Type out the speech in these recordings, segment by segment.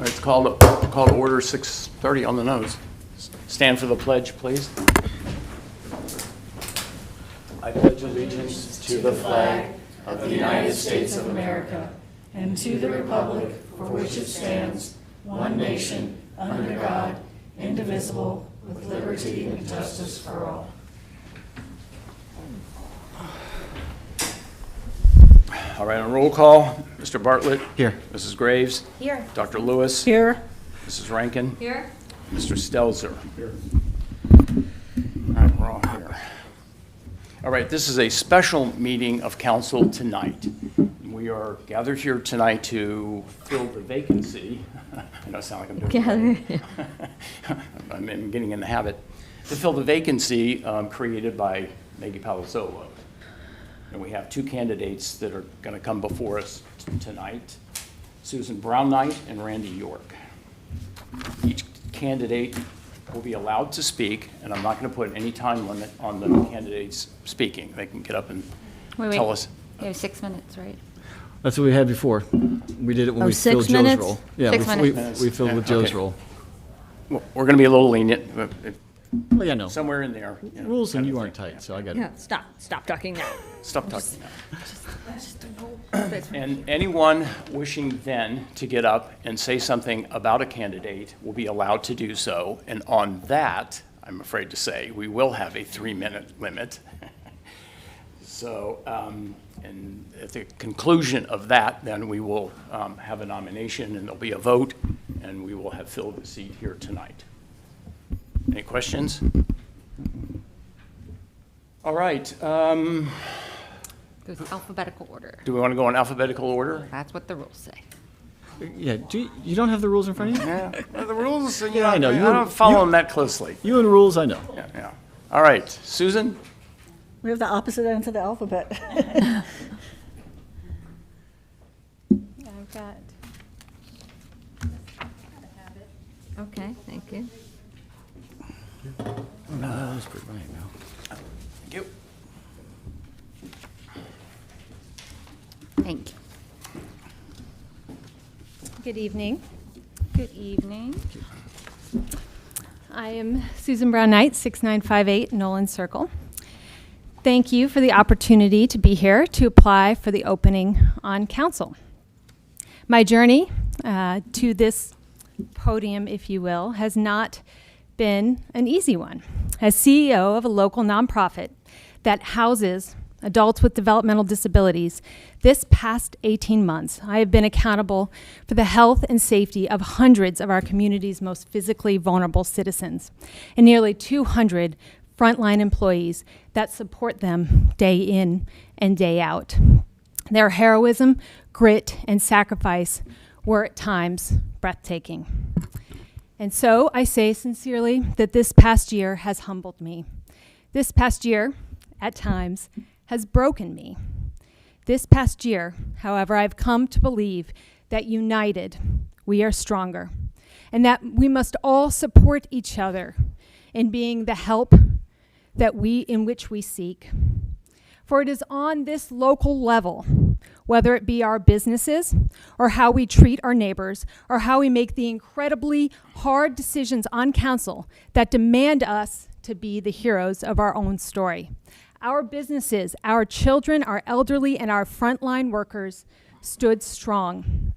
It's called to order 6:30 on the nose. Stand for the pledge, please. I pledge allegiance to the flag of the United States of America and to the republic for which it stands, one nation, under God, indivisible, with liberty and justice for all. All right, on roll call, Mr. Bartlett. Here. Mrs. Graves. Here. Dr. Lewis. Here. Mrs. Rankin. Here. Mr. Stelzer. Here. All right, we're all here. All right, this is a special meeting of council tonight. We are gathered here tonight to fill the vacancy. I know I sound like I'm doing it. I'm getting in the habit. To fill the vacancy created by Maggie Palazzolo. And we have two candidates that are going to come before us tonight, Susan Brown Knight and Randy York. Each candidate will be allowed to speak, and I'm not going to put any time limit on the candidates speaking. They can get up and tell us. You have 6 minutes, right? That's what we had before. We did it when we filled 6 Joe's minutes? role. Yeah, 6 minutes. we filled with Joe's role. Well, we're going to be a little lenient, but Well, yeah, no. somewhere in there. Rules and kind you of aren't thing. tight, so I got it. Yeah, stop talking now. Stop talking now. And anyone wishing then to get up and say something about a candidate will be allowed to do so. And on that, I'm afraid to say, we will have a 3-minute limit. So, and at the conclusion of that, then we will have a nomination and there'll be a vote and we will have filled the seat here tonight. Any questions? All right. Goes alphabetical order. Do we want to go in alphabetical order? That's what the rules say. Yeah, you don't have the rules in front of you? Yeah, well, the rules, you Yeah, know, I know. I You- don't follow you- them that closely. You and rules, I know. Yeah, yeah. All right, Susan? We have the opposite ends of the alphabet. I've got. Okay, thank you. No, that was pretty right now. Thank you. Thank you. Good evening. Good evening. I am Susan Brown Knight, 6958 Nolan Circle. Thank you for the opportunity to be here to apply for the opening on council. My journey to this podium, if you will, has not been an easy one. As CEO of a local nonprofit that houses adults with developmental disabilities, this past 18 months, I have been accountable for the health and safety of hundreds of our community's most physically vulnerable citizens and nearly 200 frontline employees that support them day in and day out. Their heroism, grit, and sacrifice were at times breathtaking. And so I say sincerely that this past year has humbled me. This past year, at times, has broken me. This past year, however, I've come to believe that united, we are stronger, and that we must all support each other in being the help in which we seek. For it is on this local level, whether it be our businesses or how we treat our neighbors or how we make the incredibly hard decisions on council that demand us to be the heroes of our own story. Our businesses, our children, our elderly, and our frontline workers stood strong.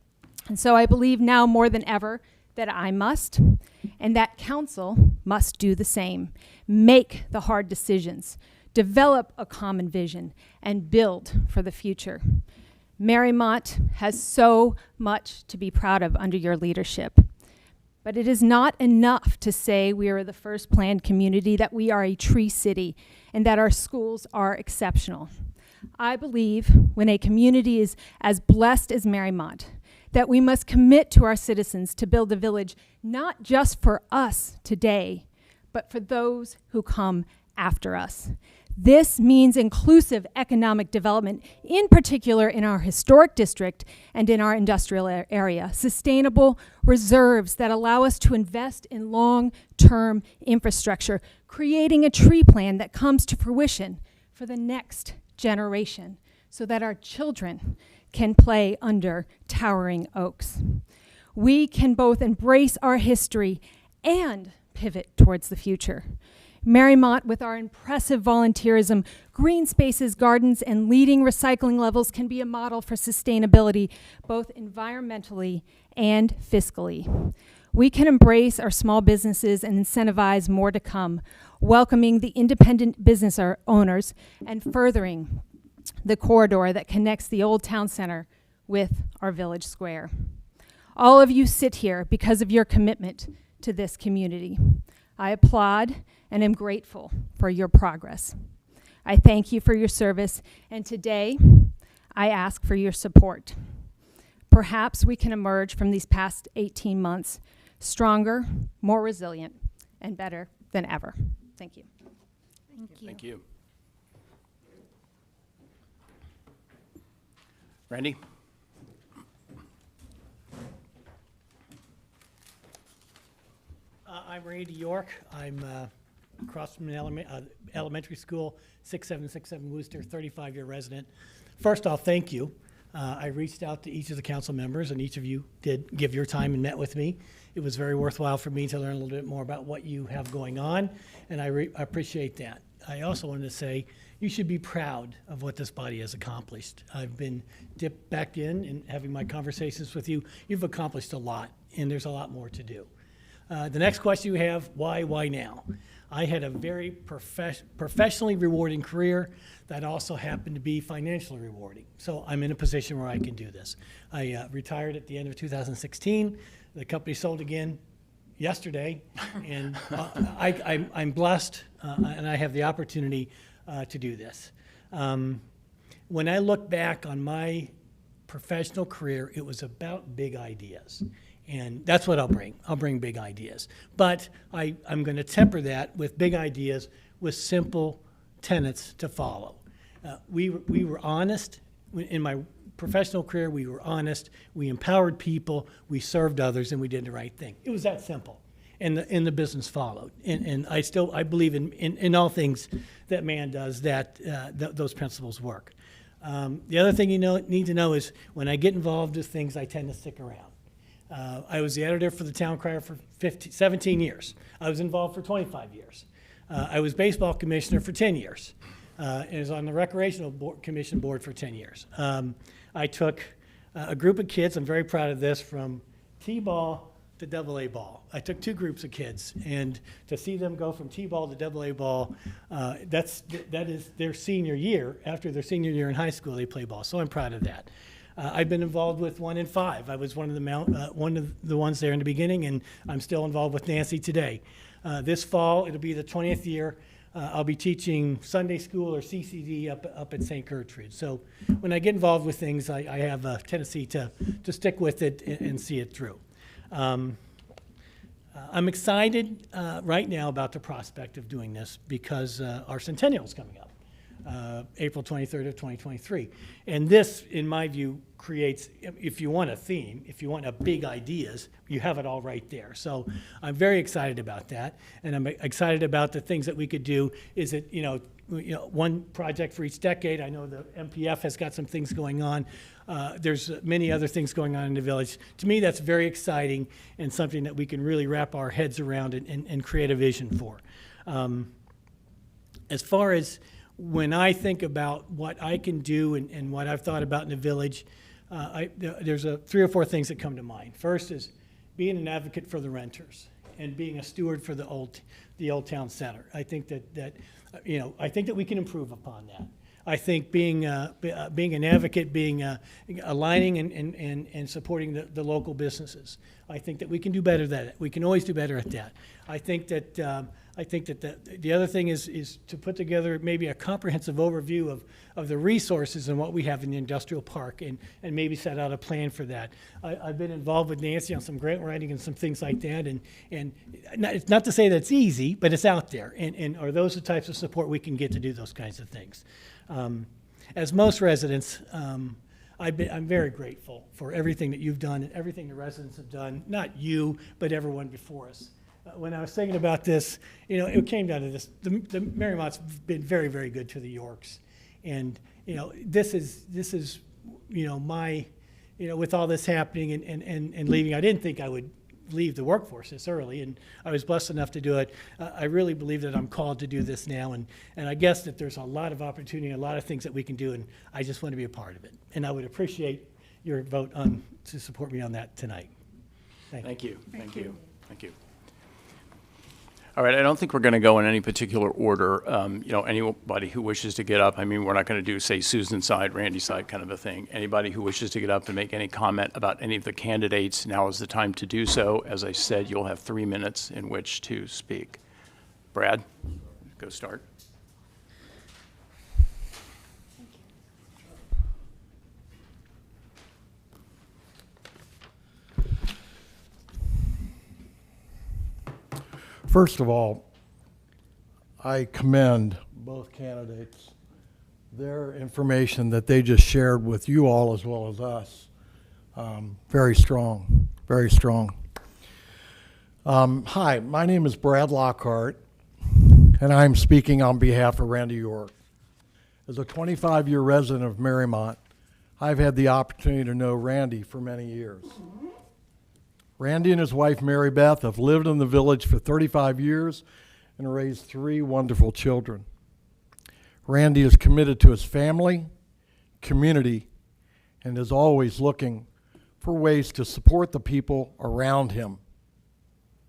And so I believe now more than ever that I must, and that council must do the same. Make the hard decisions, develop a common vision, and build for the future. Mariemont has so much to be proud of under your leadership. But it is not enough to say we are the first planned community, that we are a tree city, and that our schools are exceptional. I believe when a community is as blessed as Mariemont, that we must commit to our citizens to build a village not just for us today, but for those who come after us. This means inclusive economic development, in particular in our historic district and in our industrial area. Sustainable reserves that allow us to invest in long-term infrastructure, creating a tree plan that comes to fruition for the next generation so that our children can play under towering oaks. we can both embrace our history and pivot towards the future. Mariemont, with our impressive volunteerism, green spaces, gardens, and leading recycling levels, can be a model for sustainability, both environmentally and fiscally. We can embrace our small businesses and incentivize more to come, welcoming the independent business owners and furthering the corridor that connects the Old Town Center with our village square. All of you sit here because of your commitment to this community. I applaud and am grateful for your progress. I thank you for your service, and today I ask for your support. Perhaps we can emerge from these past 18 months stronger, more resilient, and better than ever. Thank you. Thank you. Thank you. Randy? I'm Randy York. I'm across from an elementary school, 6767 Wooster, 35-year resident. First off, thank you. I reached out to each of the council members, and each of you did give your time and met with me. It was very worthwhile for me to learn a little bit more about what you have going on, and I appreciate that. I also wanted to say you should be proud of what this body has accomplished. I've been dipped back in and having my conversations with you. You've accomplished a lot, and there's a lot more to do. The next question you have, why now? I had a very professionally rewarding career that also happened to be financially rewarding. So I'm in a position where I can do this. I retired at the end of 2016. The company sold again yesterday, and I'm blessed, and I have the opportunity to do this. When I look back on my professional career, it was about big ideas. And that's what I'll bring. I'll bring big ideas. But I'm going to temper that with big ideas with simple tenets to follow. We were honest. In my professional career, we were honest. We empowered people. We served others, and we did the right thing. It was that simple. And the business followed. And I believe in all things that man does, that those principles work. The other thing you need to know is when I get involved with things, I tend to stick around. I was the editor for the Town Crier for 17 years. I was involved for 25 years. I was baseball commissioner for 10 years. And was on the Recreational Commission board for 10 years. I took a group of kids, I'm very proud of this, from T-ball to AA ball. I took two groups of kids, and to see them go from T-ball to AA ball, that is their senior year. After their senior year in high school, they play ball, so I'm proud of that. I've been involved with 1 in 5. I was one of the ones there in the beginning, and I'm still involved with Nancy today. This fall, it'll be the 20th year. I'll be teaching Sunday school or CCD up at St. Gertrude. So when I get involved with things, I have a tendency to stick with it and see it through. I'm excited right now about the prospect of doing this because our centennial is coming up. April 23rd of 2023. And this, in my view, creates, if you want a theme, if you want a big ideas, you have it all right there. So I'm very excited about that. And I'm excited about the things that we could do. Is it, one project for each decade. I know the MPF has got some things going on. There's many other things going on in the village. To me, that's very exciting and something that we can really wrap our heads around and create a vision for. As far as when I think about what I can do and what I've thought about in the village, there's 3 or 4 things that come to mind. First is being an advocate for the renters and being a steward for the old town center. I think that we can improve upon that. I think being an advocate, aligning and supporting the local businesses. I think that we can do better at that. We can always do better at that. I think that the other thing is to put together maybe a comprehensive overview of the resources and what we have in the industrial park and maybe set out a plan for that. I've been involved with Nancy on some grant writing and some things like that, and it's not to say that it's easy, but it's out there, and are those the types of support we can get to do those kinds of things. As most residents, I'm very grateful for everything that you've done and everything the residents have done, not you, but everyone before us. When I was thinking about this, it came down to this. The Mariemont's been very, very good to the Yorks. And, this is my with all this happening and leaving, I didn't think I would leave the workforce this early, and I was blessed enough to do it. I really believe that I'm called to do this now, and I guess that there's a lot of opportunity, a lot of things that we can do, and I just want to be a part of it. And I would appreciate your vote to support me on that tonight. Thank you. Thank you. Thank you. All right, I don't think we're going to go in any particular order. Anybody who wishes to get up, I mean, we're not going to do, say, Susan's side, Randy's side kind of a thing. Anybody who wishes to get up and make any comment about any of the candidates, now is the time to do so. As I said, you'll have 3 minutes in which to speak. Brad, go start. First of all, I commend both candidates. Their information that they just shared with you all as well as us, very strong, very strong. Hi, my name is Brad Lockhart, and I'm speaking on behalf of Randy York. As a 25-year resident of Mariemont, I've had the opportunity to know Randy for many years. Randy and his wife, Mary Beth, have lived in the village for 35 years and raised 3 wonderful children. Randy is committed to his family, community, and is always looking for ways to support the people around him.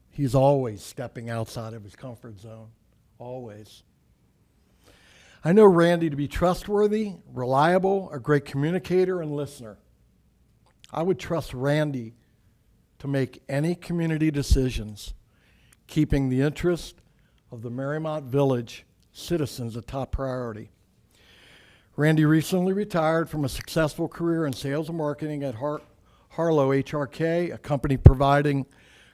He's always stepping outside of his comfort zone, always. I know Randy to be trustworthy, reliable, a great communicator and listener. I would trust Randy to make any community decisions, keeping the interest of the Mariemont Village citizens a top priority. Randy recently retired from a successful career in sales and marketing at Harlow HRK, a company providing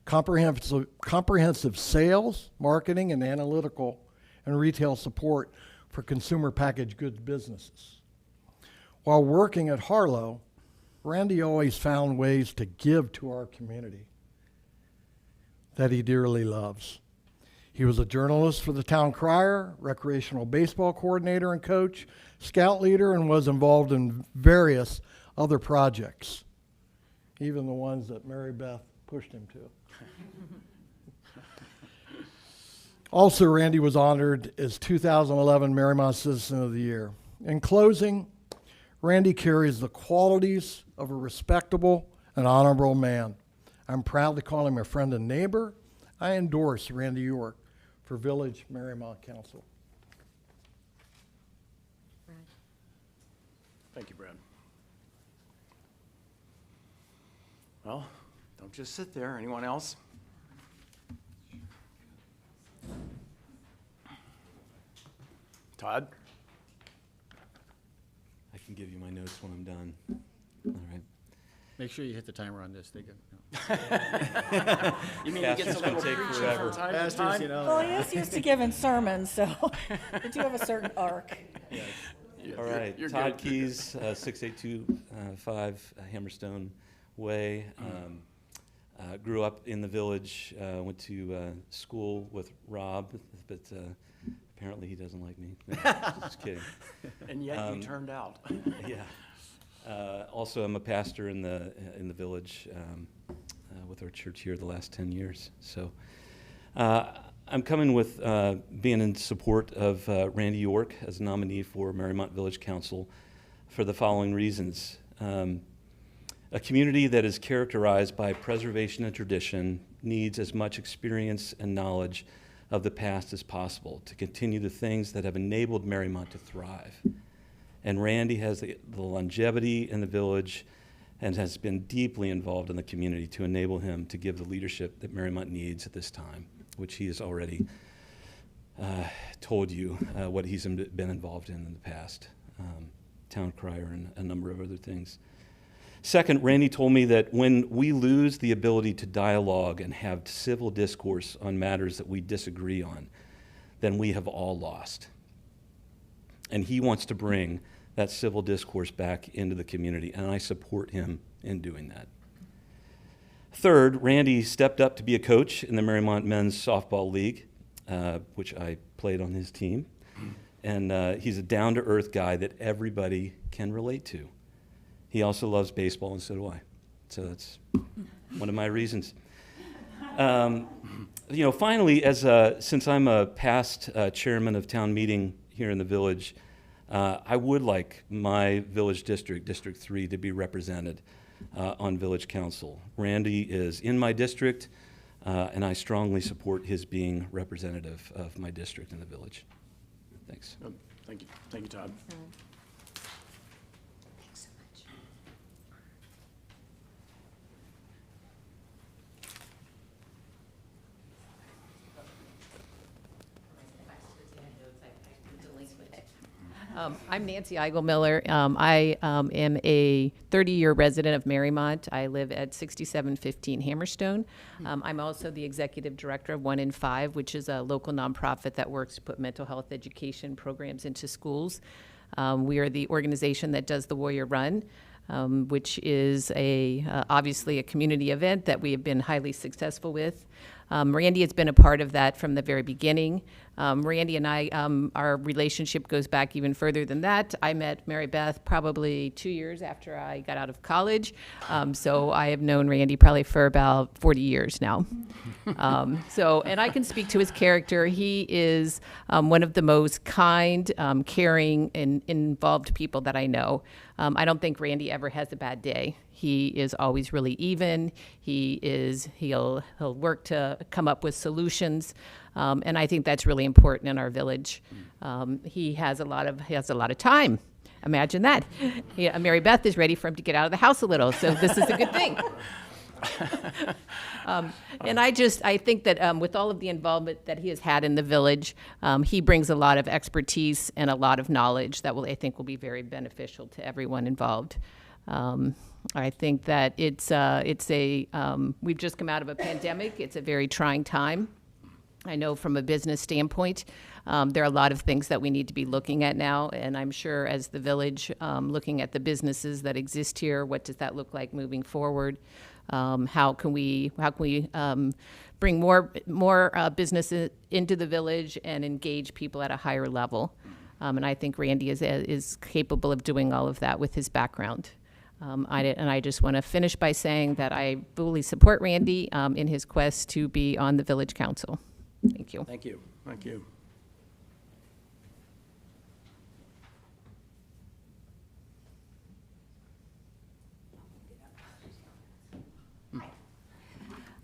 comprehensive sales, marketing, and analytical and retail support for consumer packaged goods businesses. While working at Harlow, Randy always found ways to give to our community that he dearly loves. He was a journalist for the Town Crier, recreational baseball coordinator and coach, scout leader, and was involved in various other projects, even the ones that Mary Beth pushed him to. Also, Randy was honored as 2011 Mariemont Citizen of the Year. In closing, Randy carries the qualities of a respectable and honorable man. I'm proud to call him a friend and neighbor. I endorse Randy York for Village Mariemont Council. Thank you, Brad. Well, don't just sit there. Anyone else? Todd? I can give you my notes when I'm done. All right. Make sure you hit the timer on this. They go. You mean Pastors can take forever. Pastors, you know. Well, he is used to giving sermons, so we do have a certain arc. All right. You're Todd good. Keys, 6825 Hammerstone Way. Grew up in the village. Went to school with Rob, but apparently he doesn't like me. No, just kidding. And yet you turned out. Yeah. Also, I'm a pastor in the village with our church here the last 10 years. So I'm coming with being in support of Randy York as a nominee for Mariemont Village Council for the following reasons. A community that is characterized by preservation and tradition needs as much experience and knowledge of the past as possible to continue the things that have enabled Mariemont to thrive. And Randy has the longevity in the village and has been deeply involved in the community to enable him to give the leadership that Mariemont needs at this time, which he has already told you what he's been involved in the past, Town Crier and a number of other things. Second, Randy told me that when we lose the ability to dialogue and have civil discourse on matters that we disagree on, then we have all lost. And he wants to bring that civil discourse back into the community, and I support him in doing that. Third, Randy stepped up to be a coach in the Mariemont Men's Softball League, which I played on his team. And he's a down-to-earth guy that everybody can relate to. he also loves baseball, and so do I. So that's one of my reasons. Finally, since I'm a past chairman of town meeting here in the village, I would like my village district, District 3, to be represented on village council. Randy is in my district, and I strongly support his being representative of my district in the village. Thanks. Thank you, Todd. I'm Nancy Eigel Miller. I am a 30-year resident of Mariemont. I live at 6715 Hammerstone. I'm also the executive director of 1 in 5, which is a local nonprofit that works to put mental health education programs into schools. We are the organization that does the Warrior Run, which is obviously a community event that we have been highly successful with. Randy has been a part of that from the very beginning. Randy and I, our relationship goes back even further than that. I met Mary Beth probably 2 years after I got out of college. So I have known Randy probably for about 40 years now. And I can speak to his character. He is one of the most kind, caring, and involved people that I know. I don't think Randy ever has a bad day. He is always really even. He'll work to come up with solutions, and I think that's really important in our village. He has a lot of time. Imagine that. Mary Beth is ready for him to get out of the house a little, so this is a good thing. And I think that with all of the involvement that he has had in the village, he brings a lot of expertise and a lot of knowledge that I think will be very beneficial to everyone involved. I think that we've just come out of a pandemic. It's a very trying time. I know from a business standpoint, there are a lot of things that we need to be looking at now, and I'm sure as the village, looking at the businesses that exist here, what does that look like moving forward? How can we bring more businesses into the village and engage people at a higher level? And I think Randy is capable of doing all of that with his background. I just want to finish by saying that I fully support Randy in his quest to be on the village council. Thank you. Thank you. Thank you.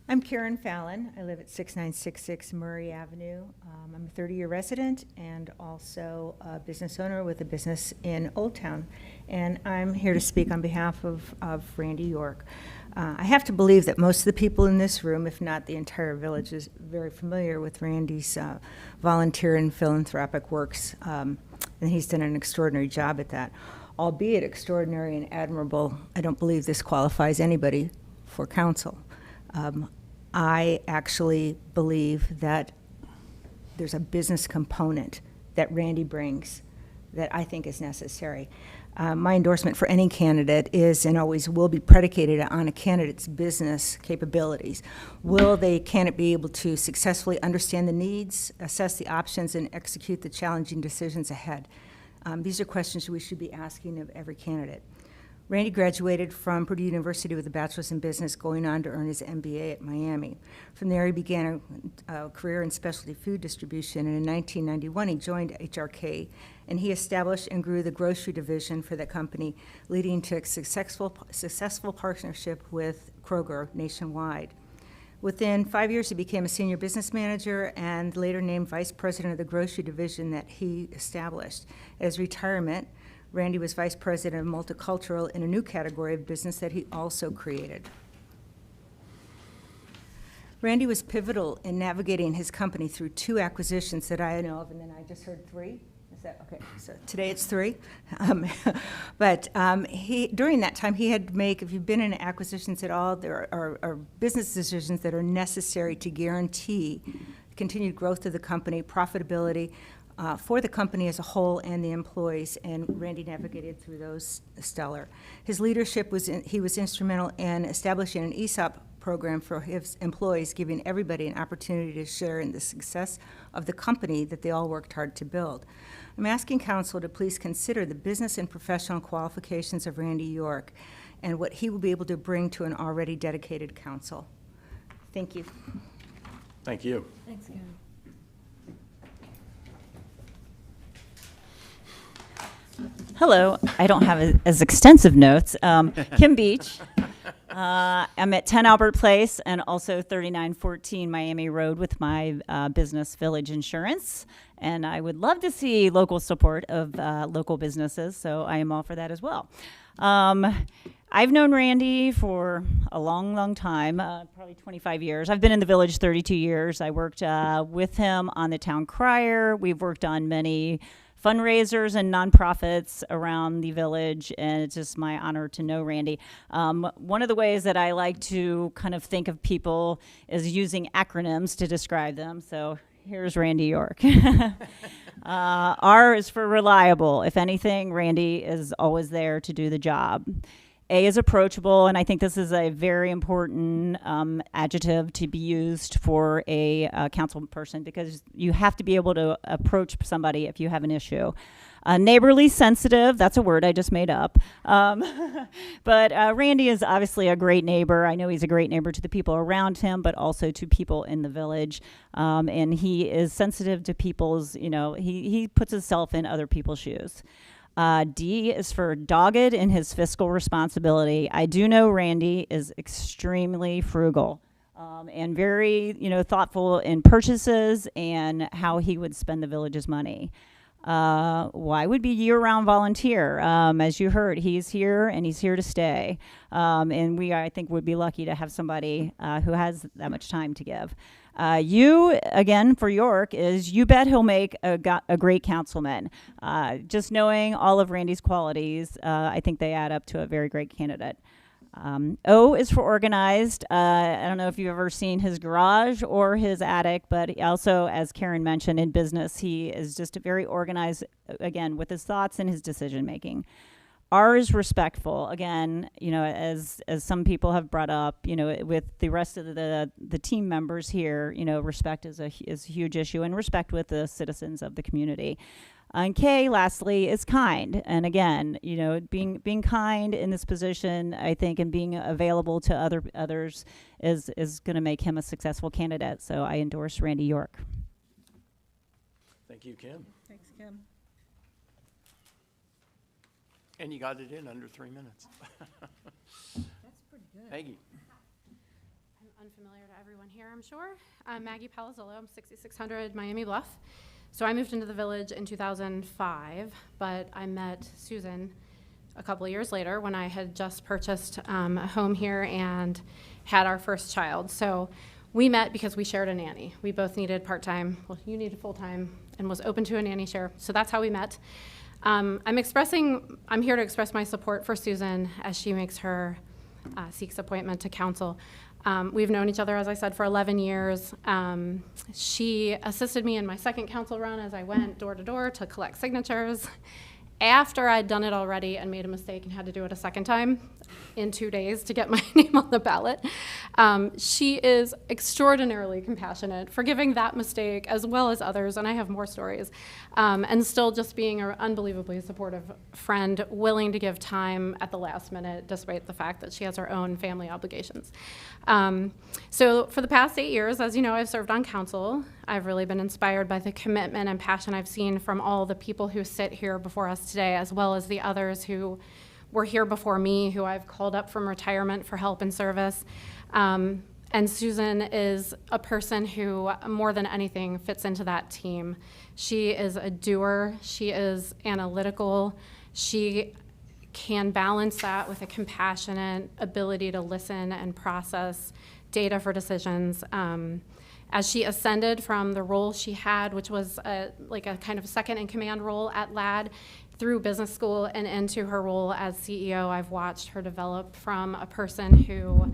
I'm Karen Fallon. I live at 6966 Murray Avenue. I'm a 30-year resident and also a business owner with a business in Old Town. And I'm here to speak on behalf of Randy York. I have to believe that most of the people in this room, if not the entire village, is very familiar with Randy's volunteer and philanthropic works. And he's done an extraordinary job at that. Albeit extraordinary and admirable, I don't believe this qualifies anybody for council. I actually believe that there's a business component that Randy brings that I think is necessary. My endorsement for any candidate is and always will be predicated on a candidate's business capabilities. Will the candidate be able to successfully understand the needs, assess the options, and execute the challenging decisions ahead? These are questions we should be asking of every candidate. Randy graduated from Purdue University with a bachelor's in business, going on to earn his MBA at Miami. From there, he began a career in specialty food distribution, and in 1991, he joined ICRC, and he established and grew the grocery division for that company, leading to a successful partnership with Kroger nationwide. Within 5 years, he became a senior business manager and later named vice president of the grocery division that he established. At his retirement, Randy was vice president of multicultural in a new category of business that he also created. Randy was pivotal in navigating his company through 2 acquisitions that I know of, and then I just heard 3. Is that okay? So today it's 3. During that time, he had to make, if you've been in acquisitions at all, there are business decisions that are necessary to guarantee continued growth of the company, profitability, for the company as a whole and the employees, and Randy navigated through those stellar. His leadership he was instrumental in establishing an ESOP program for his employees, giving everybody an opportunity to share in the success of the company that they all worked hard to build. I'm asking council to please consider the business and professional qualifications of Randy York and what he will be able to bring to an already dedicated council. Thank you. Thank you. Thanks, Karen. Hello. I don't have as extensive notes. Kim Beach. I'm at 10 Albert Place and also 3914 Miami Road with my business, Village Insurance. And I would love to see local support of local businesses, so I am all for that as well. I've known Randy for a long, long time, probably 25 years. I've been in the Village 32 years. I worked with him on the town crier. We've worked on many fundraisers and nonprofits around the Village, and it's just my honor to know Randy. One of the ways that I like to kind of think of people is using acronyms to describe them. So here's Randy York. R is for reliable. If anything, Randy is always there to do the job. A is approachable, and I think this is a very important adjective to be used for a council person, because you have to be able to approach somebody if you have an issue. Neighborly sensitive, that's a word I just made up. But Randy is obviously a great neighbor. I know he's a great neighbor to the people around him, but also to people in the Village. And he is sensitive to people's, he puts himself in other people's shoes. D is for dogged in his fiscal responsibility. I do know Randy is extremely frugal and very, thoughtful in purchases and how he would spend the Village's money. Y would be year-round volunteer. As you heard, he's here and he's here to stay. And we, I think, would be lucky to have somebody who has that much time to give. U, again, for York, is you bet he'll make a great councilman. Just knowing all of Randy's qualities, I think they add up to a very great candidate. O is for organized. I don't know if you've ever seen his garage or his attic, but also, as Karen mentioned, in business, he is just very organized, again, with his thoughts and his decision making. R is respectful. Again, as some people have brought up, with the rest of the team members here, respect is a huge issue, and respect with the citizens of the community. And K, lastly, is kind. And again, being kind in this position, I think, and being available to others is going to make him a successful candidate. So I endorse Randy York. Thank you, Kim. Thanks, Kim. And you got it in under 3 minutes. That's pretty good. Maggie. I'm unfamiliar to everyone here, I'm sure. I'm Maggie Palazzolo. I'm 6600 Miami Bluff. So I moved into the Village in 2005, but I met Susan a couple of years later when I had just purchased a home here and had our first child. So we met because we shared a nanny. We both needed part-time. Well, you needed full-time and was open to a nanny share. So that's how we met. I'm here to express my support for Susan as she makes her seeks appointment to council. We've known each other, as I said, for 11 years. She assisted me in my second council run as I went door to door to collect signatures. After I'd done it already and made a mistake and had to do it a second time in 2 days to get my name on the ballot, she is extraordinarily compassionate, forgiving that mistake as well as others, and I have more stories, and still just being an unbelievably supportive friend, willing to give time at the last minute despite the fact that she has her own family obligations. So for the past 8 years, as you know, I've served on council. I've really been inspired by the commitment and passion I've seen from all the people who sit here before us today, as well as the others who were here before me, who I've called up from retirement for help and service. And Susan is a person who, more than anything, fits into that team. She is a doer. She is analytical. She can balance that with a compassionate ability to listen and process data for decisions. As she ascended from the role she had, which was like a kind of second-in-command role at LAD, through business school and into her role as CEO, I've watched her develop from a person who,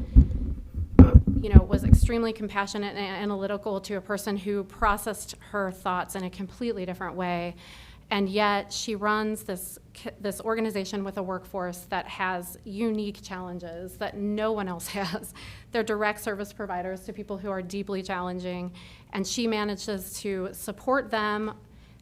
was extremely compassionate and analytical to a person who processed her thoughts in a completely different way. And yet she runs this organization with a workforce that has unique challenges that no one else has. They're direct service providers to people who are deeply challenging, and she manages to support them,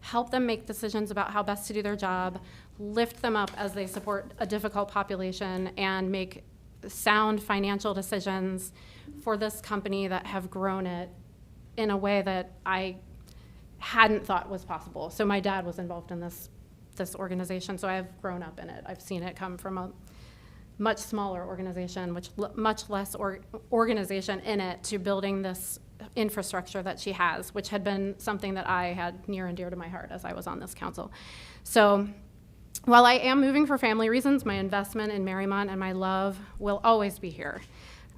help them make decisions about how best to do their job, lift them up as they support a difficult population, and make sound financial decisions for this company that have grown it in a way that I hadn't thought was possible. So my dad was involved in this organization, so I've grown up in it. I've seen it come from a much smaller organization, much less organization in it, to building this infrastructure that she has, which had been something that I had near and dear to my heart as I was on this council. So while I am moving for family reasons, my investment in Mariemont and my love will always be here.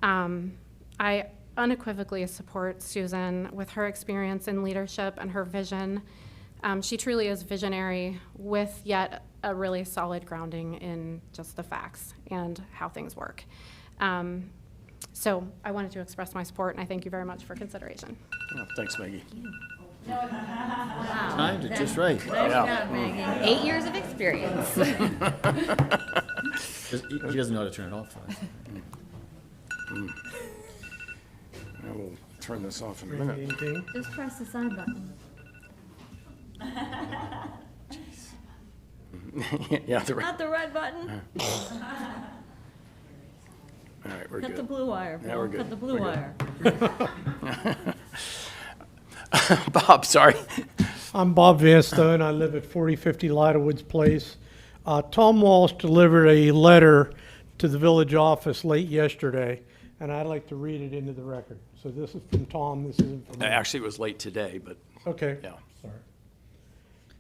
I unequivocally support Susan with her experience in leadership and her vision. She truly is visionary, with yet a really solid grounding in just the facts and how things work. So I wanted to express my support, and I thank you very much for consideration. Oh, thanks, Maggie. Timed it just right. Nice job, Maggie. 8 years of experience. He doesn't know how to turn it off. I will turn this off in a minute. Anything? Just press the side button. Yeah, the Not the red button. all right, we're Cut the good. blue wire, Yeah, Bill. we're good. Cut the blue We're wire. Bob, sorry. I'm Bob Vanstone. I live at 4050 Lyda Woods Place. Tom Walsh delivered a letter to the village office late yesterday, and I'd like to read it into the record. So this is from Tom, this isn't from me. Actually, it was late today, but Okay. yeah. Sorry.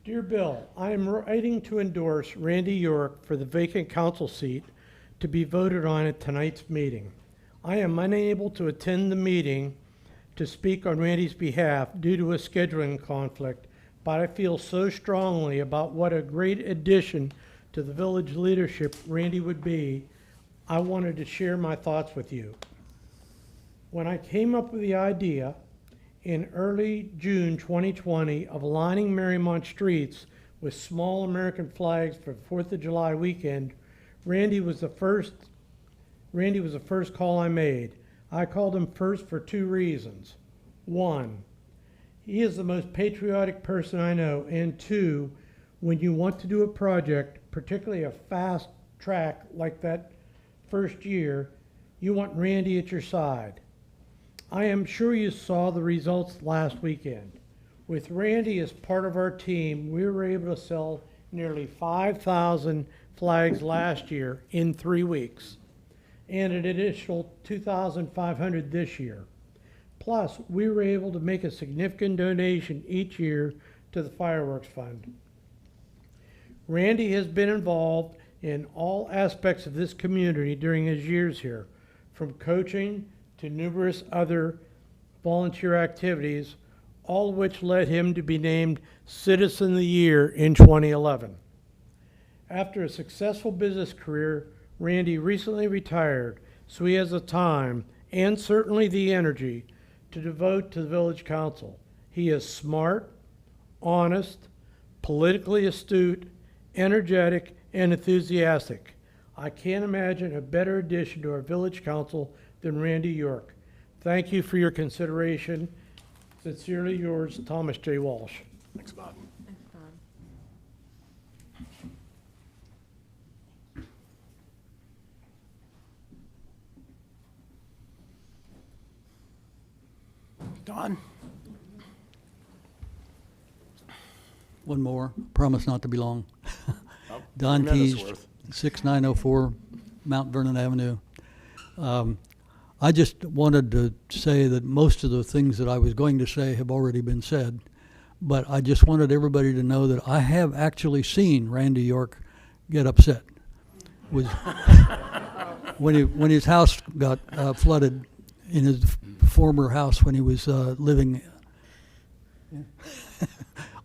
Dear Bill, I am writing to endorse Randy York for the vacant council seat to be voted on at tonight's meeting. I am unable to attend the meeting to speak on Randy's behalf due to a scheduling conflict, but I feel so strongly about what a great addition to the village leadership Randy would be, I wanted to share my thoughts with you. When I came up with the idea in early June 2020 of lining Mariemont streets with small American flags for the 4th of July weekend, Randy was the first call I made. I called him first for 2 reasons. 1, he is the most patriotic person I know, and 2, when you want to do a project, particularly a fast track like that first year, you want Randy at your side. I am sure you saw the results last weekend. With Randy as part of our team, we were able to sell nearly 5,000 flags last year in 3 weeks, and an additional 2,500 this year. Plus, we were able to make a significant donation each year to the fireworks fund. Randy has been involved in all aspects of this community during his years here, from coaching to numerous other volunteer activities, all of which led him to be named Citizen of the Year in 2011. After a successful business career, Randy recently retired, so he has the time and certainly the energy to devote to the village council. He is smart, honest, politically astute, energetic, and enthusiastic. I can't imagine a better addition to our village council than Randy York. Thank you for your consideration. Sincerely yours, Thomas J. Walsh. Thanks, Bob. Thanks, Bob. Don? One more, promise not to be long. Oh, Don 3 minutes Keys, worth. 6904 Mount Vernon Avenue. I just wanted to say that most of the things that I was going to say have already been said, but I just wanted everybody to know that I have actually seen Randy York get upset. When his house got flooded in his former house when he was living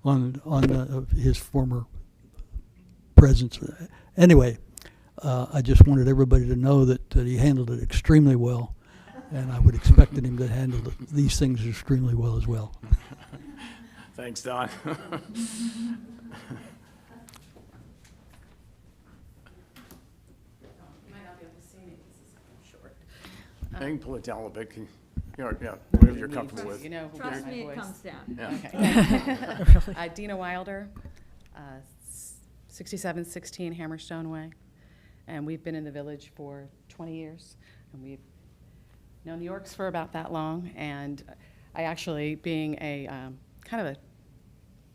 on his former presence. Anyway, I just wanted everybody to know that he handled it extremely well, and I would expect him to handle these things extremely well as well. Thanks, Don. can pull it down a little bit. Yeah, whatever you're comfortable with. You know who Trust hears my me, it voice. comes down. Yeah. Okay. Dina Wilder, 6716 Hammerstone Way. And we've been in the village for 20 years. And we've known the Yorks for about that long. And I actually, being a kind of a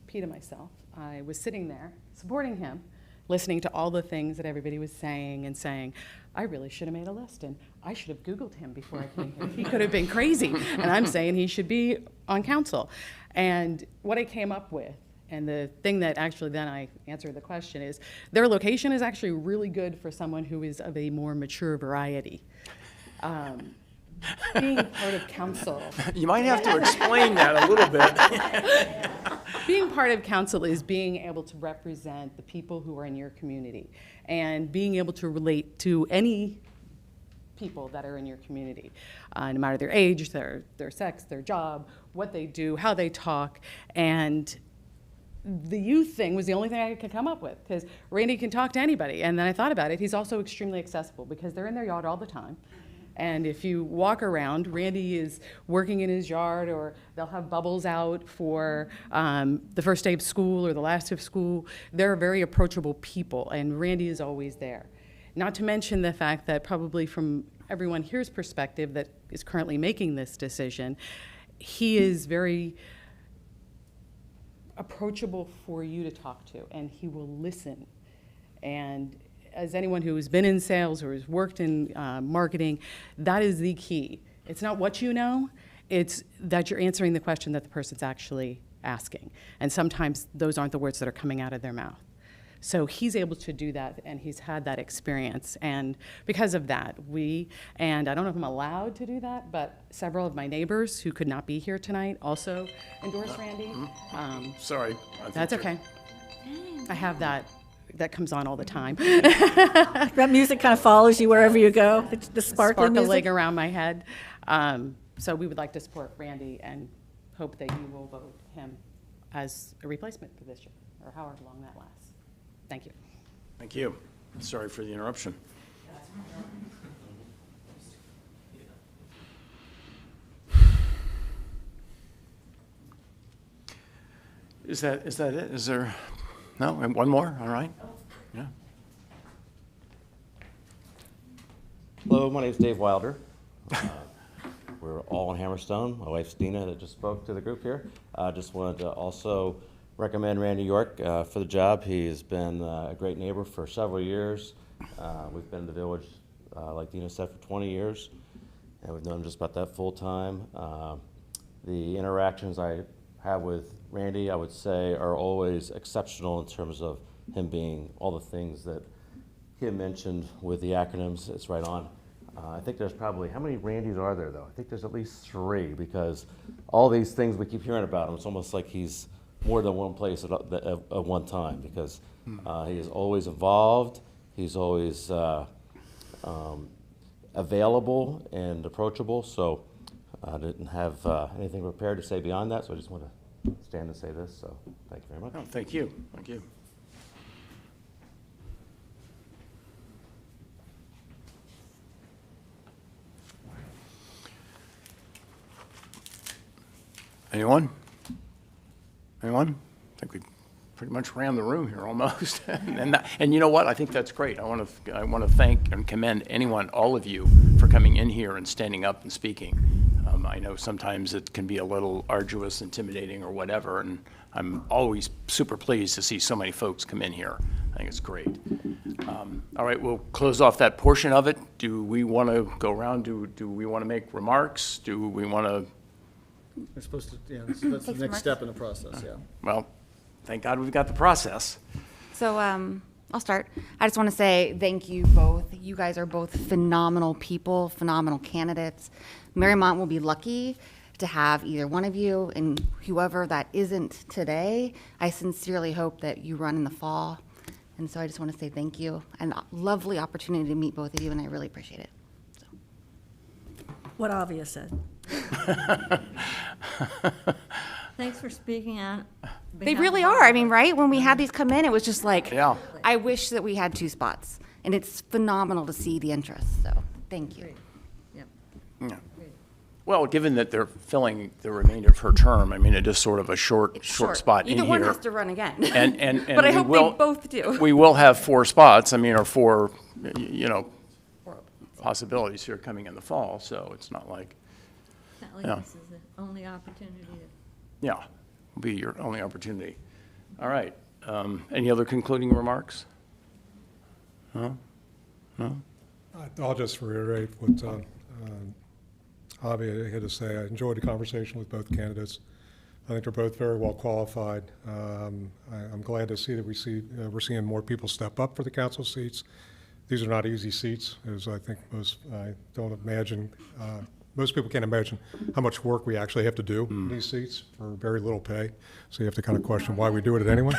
pea to myself, I was sitting there supporting him, listening to all the things that everybody was saying and saying, I really should have made a list and I should have Googled him before I came here. He could have been crazy. And I'm saying he should be on council. And what I came up with, and the thing that actually then I answered the question is, their location is actually really good for someone who is of a more mature variety. Being part of council. You might have to explain that a little bit. Being part of council is being able to represent the people who are in your community and being able to relate to any people that are in your community, no matter their age, their sex, their job, what they do, how they talk. And the youth thing was the only thing I could come up with, because Randy can talk to anybody. And then I thought about it, he's also extremely accessible because they're in their yard all the time. And if you walk around, Randy is working in his yard, or they'll have bubbles out for the first day of school or the last day of school. They're very approachable people, and Randy is always there. Not to mention the fact that probably from everyone here's perspective that is currently making this decision, he is very approachable for you to talk to, and he will listen. And as anyone who has been in sales or has worked in marketing, that is the key. It's not what you know, it's that you're answering the question that the person's actually asking. And sometimes those aren't the words that are coming out of their mouth. So he's able to do that, and he's had that experience. And because of that, and I don't know if I'm allowed to do that, but several of my neighbors who could not be here tonight also endorse Randy. Sorry. That's okay. I have that comes on all the time. That music kind of follows you wherever you go, the sparkling music. Sparkling around my head. So we would like to support Randy and hope that you will vote him as a replacement for this year, or however long that lasts. Thank you. Thank you. Sorry for the interruption. Is that it? Is there, no, and one more, all right? Yeah. Hello, my name is Dave Wilder. We're all in Hammerstone. My wife's Dina that just spoke to the group here. I just wanted to also recommend Randy York for the job. He has been a great neighbor for several years. We've been in the village, like Dina said, for 20 years, and we've known him just about that full time. The interactions I have with Randy, I would say, are always exceptional in terms of him being all the things that Kim mentioned with the acronyms. It's right on. I think there's probably, how many Randys are there, though? I think there's at least 3, because all these things we keep hearing about him, it's almost like he's more than one place at one time, because he is always involved, he's always available and approachable. So I didn't have anything prepared to say beyond that, so I just want to stand and say this. So thank you very much. Oh, thank you. Thank you. Anyone? Anyone? I think we pretty much ran the room here almost. and you know what? I think that's great. I want to thank and commend anyone, all of you, for coming in here and standing up and speaking. I know sometimes it can be a little arduous, intimidating, or whatever, and I'm always super pleased to see so many folks come in here. I think it's great. All right, we'll close off that portion of it. Do we want to go around? Do we want to make remarks? Do we want to? We're supposed to, yeah, that's the next step in the process, yeah. Well, thank God we've got the process. So I'll start. I just want to say thank you both. You guys are both phenomenal people, phenomenal candidates. Mariemont will be lucky to have either one of you, and whoever that isn't today, I sincerely hope that you run in the fall. And so I just want to say thank you, and a lovely opportunity to meet both of you, and I really appreciate it. So. What Avia said. Thanks for speaking on. They really are. I mean, right? When we had these come in, it was just like, yeah. I wish that we had 2 spots. And it's phenomenal to see the interest. So thank you. Yep. Yeah. Well, given that they're filling the remainder of her term, I mean, it is sort of a short spot in here. Either one has to run again. And But I we hope will- they both do. We will have 4 spots, I mean, or 4, possibilities here coming in the fall, so it's not like, It's not like Yeah. this is the only opportunity to. yeah, will be your only opportunity. All right. Any other concluding remarks? No? No? I'll just reiterate what Avi had to say. I enjoyed the conversation with both candidates. I think they're both very well qualified. I'm glad to see that we're seeing more people step up for the council seats. These are not easy seats, as I think I don't imagine, most people can't imagine how much work we actually have to do in these seats for very little pay. So you have to kind of question why we do it anyway.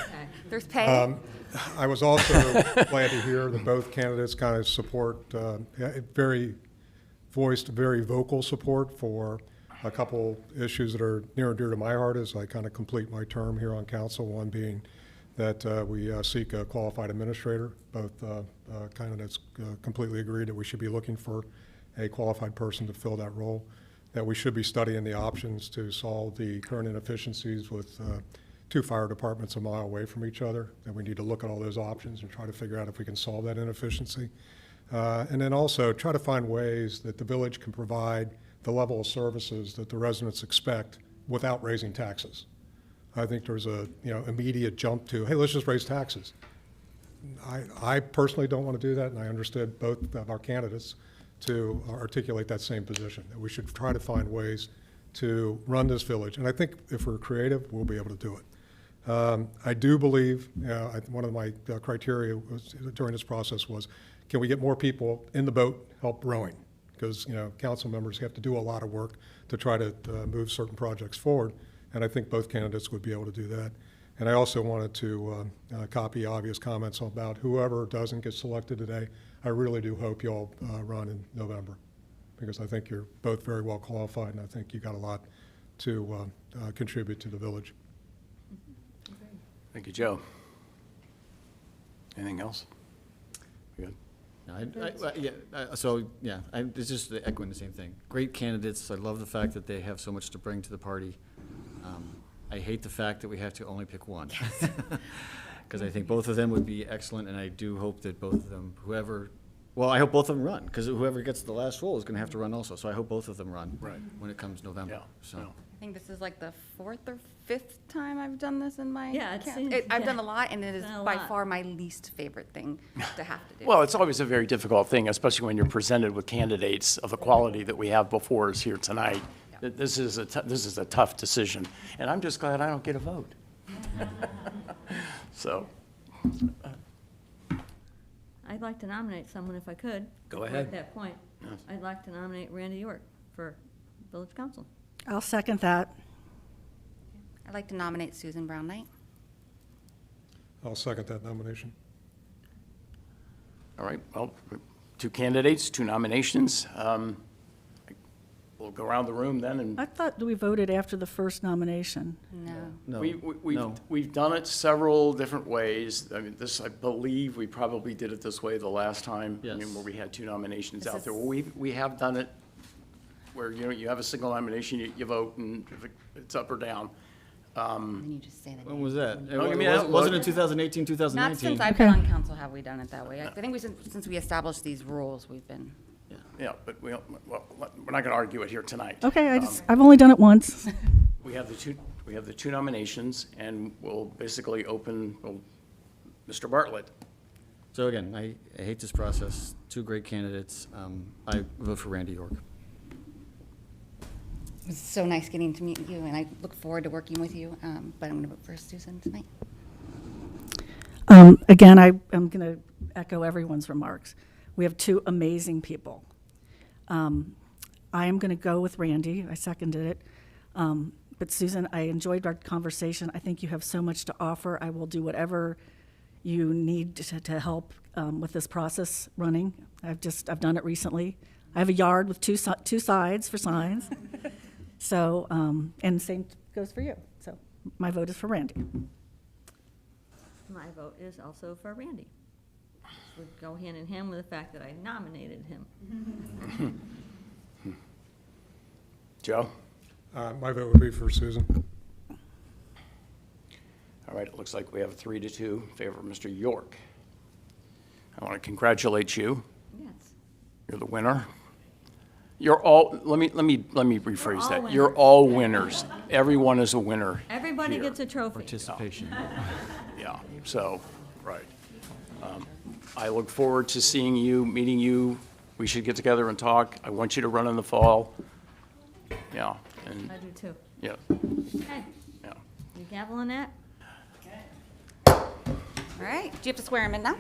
There's pay. I was also glad to hear that both candidates kind of voiced very vocal support for a couple issues that are near and dear to my heart as I kind of complete my term here on council. One being that we seek a qualified administrator. Both candidates completely agreed that we should be looking for a qualified person to fill that role, that we should be studying the options to solve the current inefficiencies with 2 fire departments a mile away from each other, that we need to look at all those options and try to figure out if we can solve that inefficiency. And then also try to find ways that the village can provide the level of services that the residents expect without raising taxes. I think there's a immediate jump to, hey, let's just raise taxes. I personally don't want to do that, and I understood both of our candidates to articulate that same position, that we should try to find ways to run this village. And I think if we're creative, we'll be able to do it. I do believe, one of my criteria during this process was, can we get more people in the boat help rowing? Because council members have to do a lot of work to try to move certain projects forward, and I think both candidates would be able to do that. And I also wanted to copy obvious comments about whoever doesn't get selected today. I really do hope you all run in November, because I think you're both very well qualified, and I think you got a lot to contribute to the village. Thank you, Joe. Anything else? We good? It's just echoing the same thing. Great candidates. I love the fact that they have so much to bring to the party. I hate the fact that we have to only pick one. Because I think both of them would be excellent, and I do hope that both of them, I hope both of them run, because whoever gets the last role is going to have to run also. So I hope both of them run when it comes November. Yeah. So. I think this is like the 4th or 5th time I've done this in my Yeah, I've done a lot, and it is Done a by lot. far my least favorite thing to have to do. Well, it's always a very difficult thing, especially when you're presented with candidates of the quality that we have before us here tonight. This is a tough decision, and I'm just glad I don't get a vote. So. I'd like to nominate someone if I could. Go We're ahead. At that point. Yes. I'd like to nominate Randy York for village council. I'll second that. I'd like to nominate Susan Brown Knight. I'll second that nomination. All right, well, 2 candidates, 2 nominations. We'll go around the room then and. I thought we voted after the first nomination. No. We've done it several different ways. I mean, I believe we probably did it this way the last time. I mean, where we had 2 nominations out there. Well, we have done it where, you have a single nomination, you vote, and if it's up or down. And you just say that. When was that? I mean, It wasn't in 2018, 2019. Not since I've been on council have we done it that way. I think since we established these rules, we've been. Yeah, but we're not going to argue it here tonight. Okay, I've only done it once. We have the 2 nominations, and we'll basically open, Mr. Bartlett. So again, I hate this process. 2 great candidates. I vote for Randy York. It was so nice getting to meet you, and I look forward to working with you. But I'm going to vote for Susan tonight. Again, I'm going to echo everyone's remarks. We have 2 amazing people. I am going to go with Randy. I seconded it. But Susan, I enjoyed our conversation. I think you have so much to offer. I will do whatever you need to help with this process running. I've done it recently. I have a yard with two sides for signs. So, and same goes for you. So my vote is for Randy. My vote is also for Randy. Would go hand in hand with the fact that I nominated him. Joe? My vote would be for Susan. All right, it looks like we have a 3-2 in favor of Mr. York. I want to congratulate you. Yes. You're the winner. You're all, let me rephrase all that. You're winners. all winners. Everyone is a winner. Everybody here. gets a trophy. Participation. Yeah, so, right. I look forward to seeing you, meeting you. We should get together and talk. I want you to run in the fall. Yeah, and, I do too. yeah, Okay, yeah. you gavel on that? All right, do you have to swear him in now?